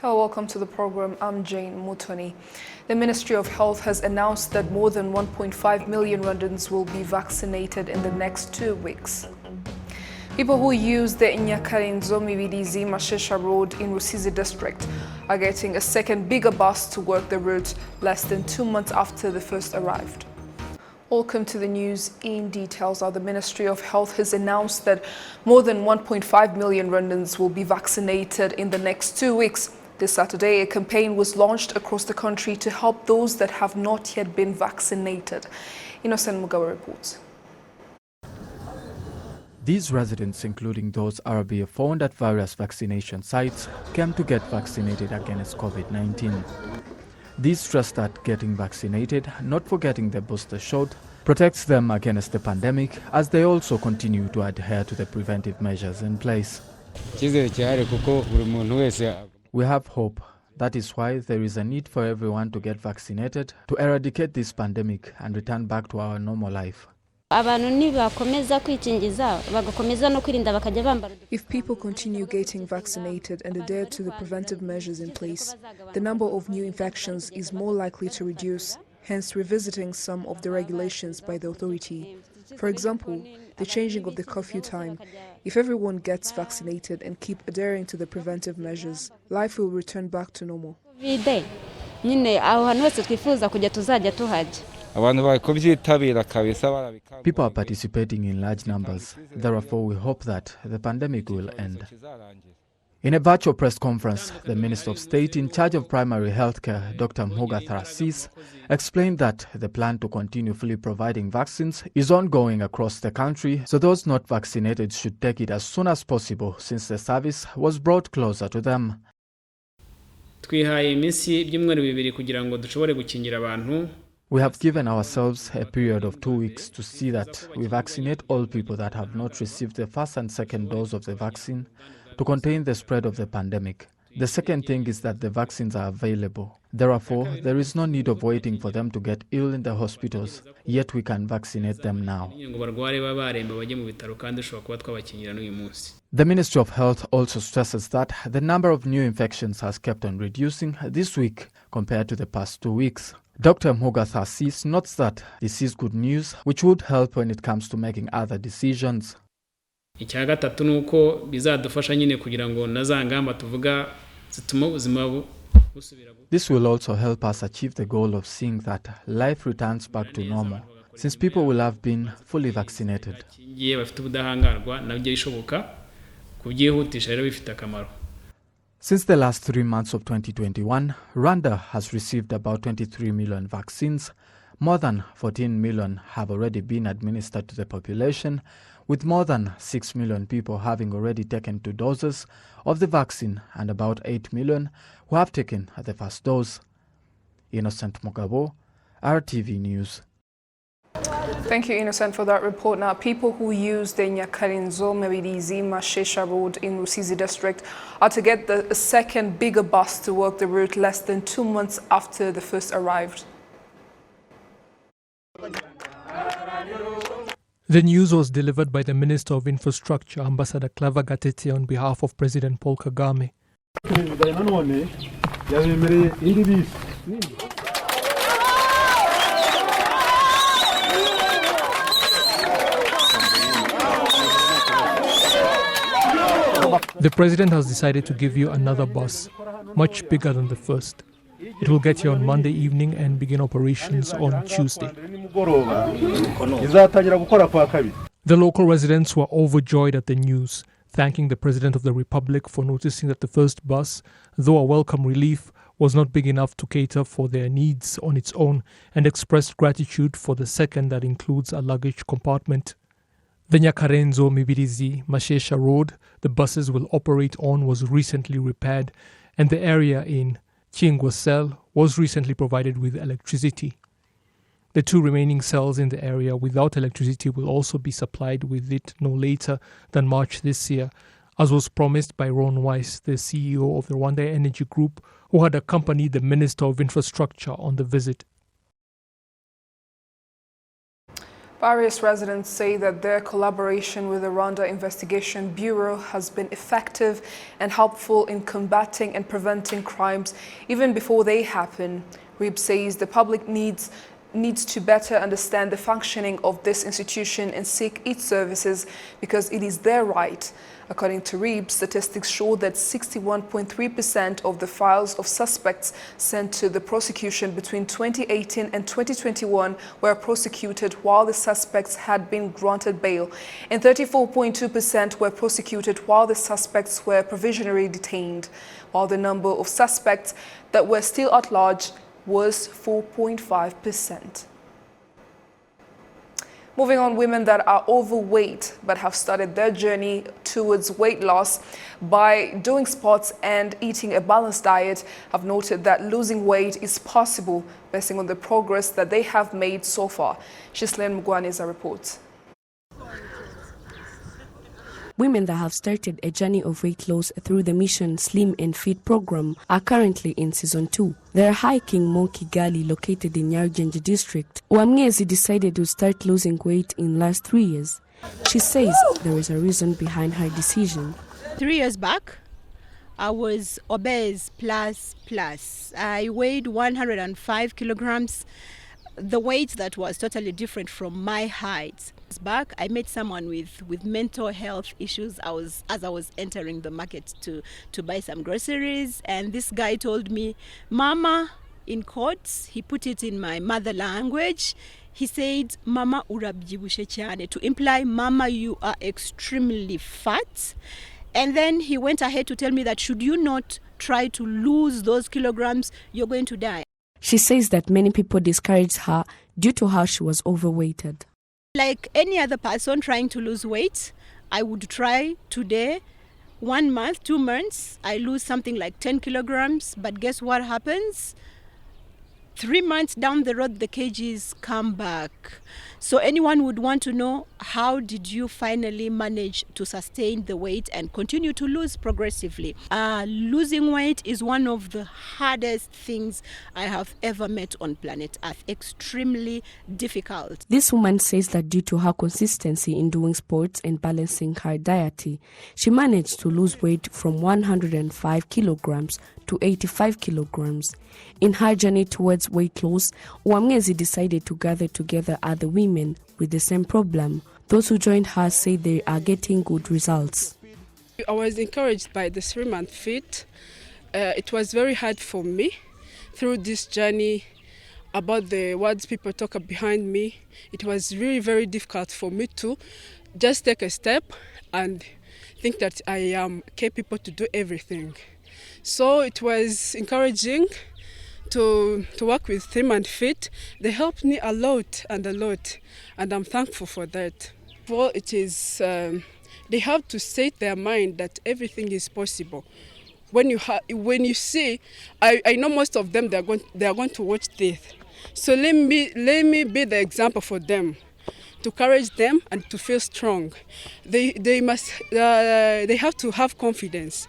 Hello, welcome to the program. I'm Jane Mutoni. The Ministry of Health has announced that more than 1.5 million Rwandans will be vaccinated in the next 2 weeks. People who use the Nyakarenzo-Mibirizi Mashesha Road in Rusizi district are getting a second bigger bus to work the route less than 2 months after the first arrived. Welcome to the news in details. The Ministry of Health has announced that more than 1.5 million Rwandans will be vaccinated in the next 2 weeks. This Saturday, a campaign was launched across the country to help those that have not yet been vaccinated. Innocent Mugawa reports. These residents, including those RBA found at various vaccination sites, came to get vaccinated against COVID-19. These stress that getting vaccinated, not forgetting the booster shot, protects them against the pandemic as they also continue to adhere to the preventive measures in place. We have hope. That is why there is a need for everyone to get vaccinated to eradicate this pandemic and return back to our normal life. If people continue getting vaccinated and adhere to the preventive measures in place, the number of new infections is more likely to reduce, hence revisiting some of the regulations by the authority. For example, the changing of the curfew time. If everyone gets vaccinated and keep adhering to the preventive measures, life will return back to normal. People are participating in large numbers. Therefore, we hope that the pandemic will end. In a virtual press conference, the Minister of State in charge of primary healthcare, Dr. Mhoga Tharasis, explained that the plan to continue fully providing vaccines is ongoing across the country, so those not vaccinated should take it as soon as possible since the service was brought closer to them. We have given ourselves a period of 2 weeks to see that we vaccinate all people that have not received the first and second dose of the vaccine to contain the spread of the pandemic. The second thing is that the vaccines are available. Therefore, there is no need of waiting for them to get ill in the hospitals, yet we can vaccinate them now. The Ministry of Health also stresses that the number of new infections has kept on reducing this week compared to the past 2 weeks. Dr. Mhoga Tharasis notes that this is good news, which would help when it comes to making other decisions. This will also help us achieve the goal of seeing that life returns back to normal, since people will have been fully vaccinated. Since the last 3 months of 2021, Rwanda has received about 23 million vaccines. More than 14 million have already been administered to the population, with more than 6 million people having already taken 2 doses of the vaccine and about 8 million who have taken the first dose. Innocent Mugabo, RTV News. Thank you, Innocent, for that report. Now, people who use the Nyakarenzo-Mibirizi Mashesha Road in Rusizi district are to get a second bigger bus to work the route less than 2 months after the first arrived. The news was delivered by the Minister of Infrastructure, Ambassador Claver Gatete, on behalf of President Paul Kagame. The President has decided to give you another bus, much bigger than the first. It will get here on Monday evening and begin operations on Tuesday. The local residents were overjoyed at the news, thanking the President of the Republic for noticing that the first bus, though a welcome relief, was not big enough to cater for their needs on its own, and expressed gratitude for the second that includes a luggage compartment. The Nyakarenzo-Mibirizi Mashesha Road the buses will operate on was recently repaired, and the area in Chingwa cell was recently provided with electricity. The 2 remaining cells in the area without electricity will also be supplied with it no later than March this year, as was promised by Ron Weiss, the CEO of the Rwanda Energy Group, who had accompanied the Minister of Infrastructure on the visit. Various residents say that their collaboration with the Rwanda Investigation Bureau has been effective and helpful in combating and preventing crimes even before they happen. Reeb says the public needs to better understand the functioning of this institution and seek its services because it is their right. According to Reeb, statistics show that 61.3% of the files of suspects sent to the prosecution between 2018 and 2021 were prosecuted while the suspects had been granted bail, and 34.2% were prosecuted while the suspects were provisionally detained, while the number of suspects that were still at large was 4.5%. Moving on, women that are overweight but have started their journey towards weight loss by doing sports and eating a balanced diet have noted that losing weight is possible based on the progress that they have made so far. Shislene Mugwaneza reports. Women that have started a journey of weight loss through the Mission Slim and Fit program are currently in Season 2. They are hiking Mo Kigali, located in Nyarugenge district. Uwamwezi decided to start losing weight in last 3 years. She says there is a reason behind her decision. 3 years back, I was obese plus. I weighed 105 kilograms. The weight that was totally different from my height. Back, I met someone with mental health issues as I was entering the market to buy some groceries, and this guy told me, "Mama," in quotes, he put it in my mother language. He said, "Mama urabyibushe cyane," to imply, "Mama, you are extremely fat." And then he went ahead to tell me that should you not try to lose those kilograms, you're going to die. She says that many people discouraged her due to how she was overweighted. Like any other person trying to lose weight, I would try today, 1 month, 2 months, I lose something like 10 kilograms, but guess what happens? 3 months down the road, the kgs come back. So anyone would want to know, how did you finally manage to sustain the weight and continue to lose progressively? Losing weight is one of the hardest things I have ever met on planet Earth. Extremely difficult. This woman says that due to her consistency in doing sports and balancing her diet, she managed to lose weight from 105 kilograms to 85 kilograms. In her journey towards weight loss, Uwamwezi decided to gather together other women with the same problem. Those who joined her say they are getting good results. I was encouraged by the 3-month fit. It was very hard for me through this journey about the words people talk behind me. It was really very difficult for me to just take a step and think that I am capable to do everything. So it was encouraging to work with 3-month fit. They helped me a lot, and I'm thankful for that. Well, it is they have to set their mind that everything is possible. When you see, I know most of them they are going to watch this. So let me be the example for them, to encourage them and to feel strong. They have to have confidence.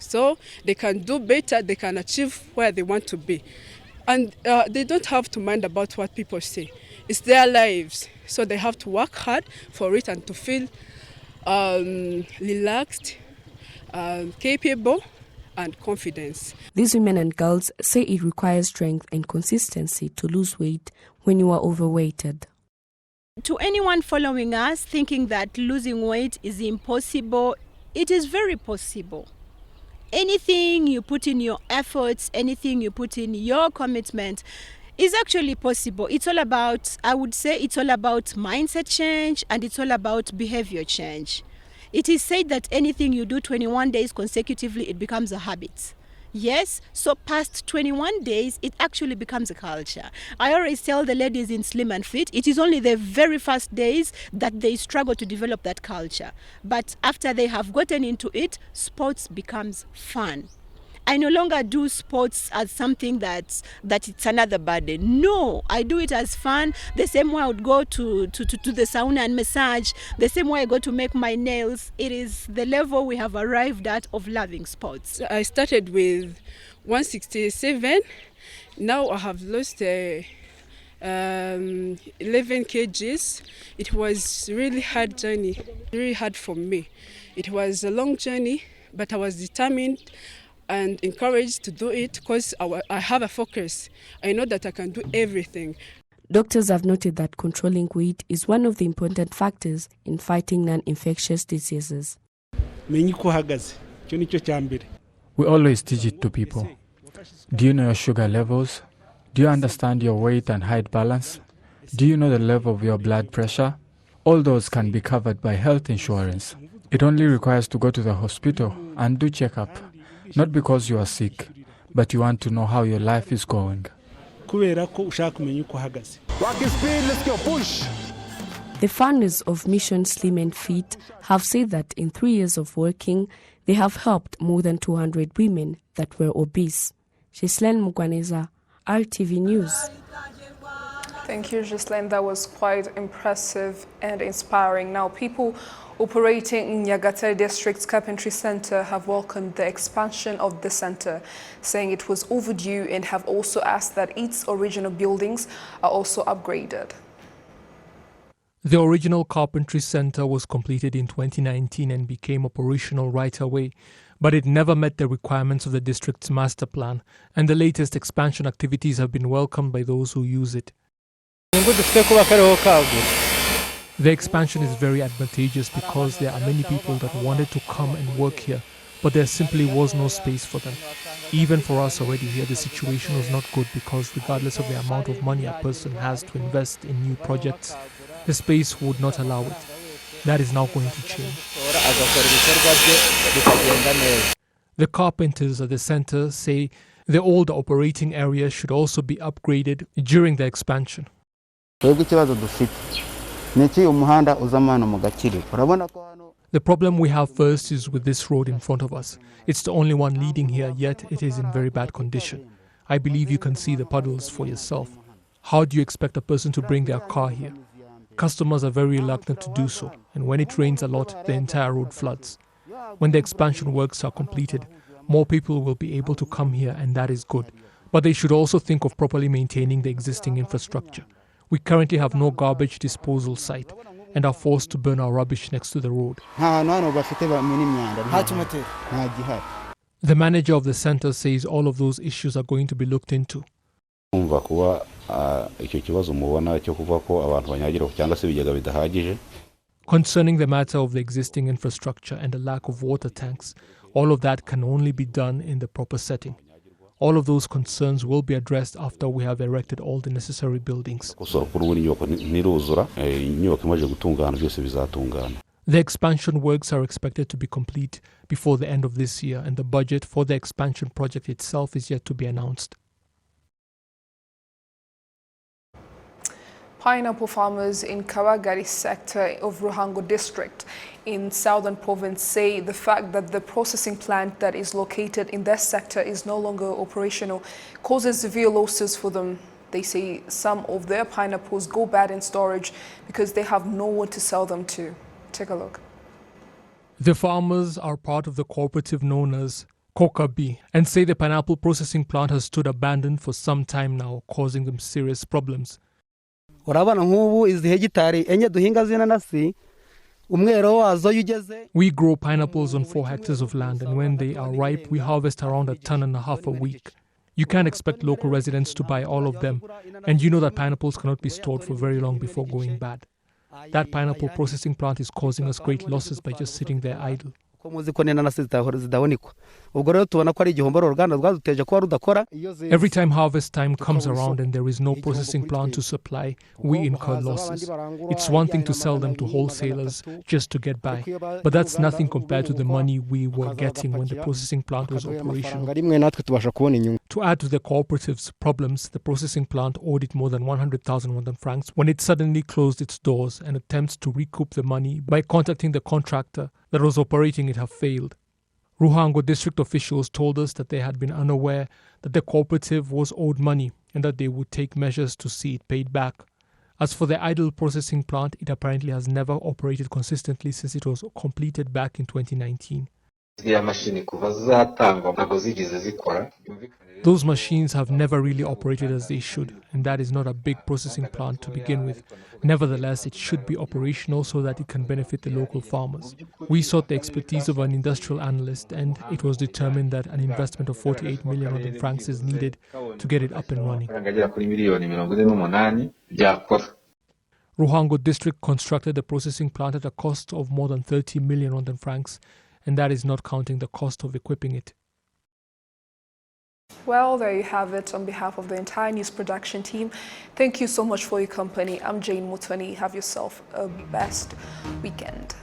So they can do better, they can achieve where they want to be. And they don't have to mind about what people say. It's their lives. So they have to work hard for it and to feel relaxed, capable, and confidence. These women and girls say it requires strength and consistency to lose weight when you are overweighted. To anyone following us thinking that losing weight is impossible, it is very possible. Anything you put in your efforts, anything you put in your commitment is actually possible. It's all about, I would say, it's all about mindset change, and it's all about behavior change. It is said that anything you do 21 days consecutively, it becomes a habit. Yes, so past 21 days, it actually becomes a culture. I always tell the ladies in Slim and Fit, it is only the very first days that they struggle to develop that culture. But after they have gotten into it, sports becomes fun. I no longer do sports as something that it's another burden. No, I do it as fun. The same way I would go to the sauna and massage, the same way I go to make my nails. It is the level we have arrived at of loving sports. I started with 167. Now I have lost 11 kgs. It was really hard journey, really hard for me. It was a long journey, but I was determined and encouraged to do it because I have a focus. I know that I can do everything. Doctors have noted that controlling weight is one of the important factors in fighting non-infectious diseases. We always teach it to people. Do you know your sugar levels? Do you understand your weight and height balance? Do you know the level of your blood pressure? All those can be covered by health insurance. It only requires to go to the hospital and do checkup, not because you are sick, but you want to know how your life is going. The founders of Mission Slim and Fit have said that in 3 years of working, they have helped more than 200 women that were obese. Ghislaine Mugwaneza, RTV News. Thank you, Ghislaine. That was quite impressive and inspiring. Now, people operating in Nyagatare District's Carpentry Center have welcomed the expansion of the center, saying it was overdue, and have also asked that its original buildings are also upgraded. The original Carpentry Center was completed in 2019 and became operational right away, but it never met the requirements of the district's master plan, and the latest expansion activities have been welcomed by those who use it. The expansion is very advantageous because there are many people that wanted to come and work here, but there simply was no space for them. Even for us already here, the situation was not good because regardless of the amount of money a person has to invest in new projects, the space would not allow it. That is now going to change. The carpenters at the center say the old operating area should also be upgraded during the expansion. The problem we have first is with this road in front of us. It's the only one leading here, yet it is in very bad condition. I believe you can see the puddles for yourself. How do you expect a person to bring their car here? Customers are very reluctant to do so, and when it rains a lot, the entire road floods. When the expansion works are completed, more people will be able to come here, and that is good. But they should also think of properly maintaining the existing infrastructure. We currently have no garbage disposal site and are forced to burn our rubbish next to the road. The manager of the center says all of those issues are going to be looked into. Concerning the matter of the existing infrastructure and the lack of water tanks, all of that can only be done in the proper setting. All of those concerns will be addressed after we have erected all the necessary buildings. The expansion works are expected to be complete before the end of this year, and the budget for the expansion project itself is yet to be announced. Pineapple farmers in Kawagari sector of Ruhango district in southern province say the fact that the processing plant that is located in their sector is no longer operational causes severe losses for them. They say some of their pineapples go bad in storage because they have no one to sell them to. Take a look. The farmers are part of the cooperative known as Kokabi and say the pineapple processing plant has stood abandoned for some time now, causing them serious problems. We grow pineapples on 4 hectares of land, and when they are ripe, we harvest around 1.5 tons a week. You can't expect local residents to buy all of them, and you know that pineapples cannot be stored for very long before going bad. That pineapple processing plant is causing us great losses by just sitting there idle. Every time harvest time comes around and there is no processing plant to supply, we incur losses. It's one thing to sell them to wholesalers just to get by, but that's nothing compared to the money we were getting when the processing plant was operational. To add to the cooperative's problems, the processing plant owed it more than 100,000 Rwandan francs when it suddenly closed its doors, and attempts to recoup the money by contacting the contractor that was operating it have failed. Ruhango district officials told us that they had been unaware that the cooperative was owed money and that they would take measures to see it paid back. As for the idle processing plant, it apparently has never operated consistently since it was completed back in 2019. Those machines have never really operated as they should, and that is not a big processing plant to begin with. Nevertheless, it should be operational so that it can benefit the local farmers. We sought the expertise of an industrial analyst, and it was determined that an investment of 48 million Rwandan francs is needed to get it up and running. Ruhango district constructed the processing plant at a cost of more than 30 million Rwandan francs, and that is not counting the cost of equipping it. Well, there you have it. On behalf of the entire news production team, thank you so much for your company. I'm Jane Mutoni. Have yourself a best weekend.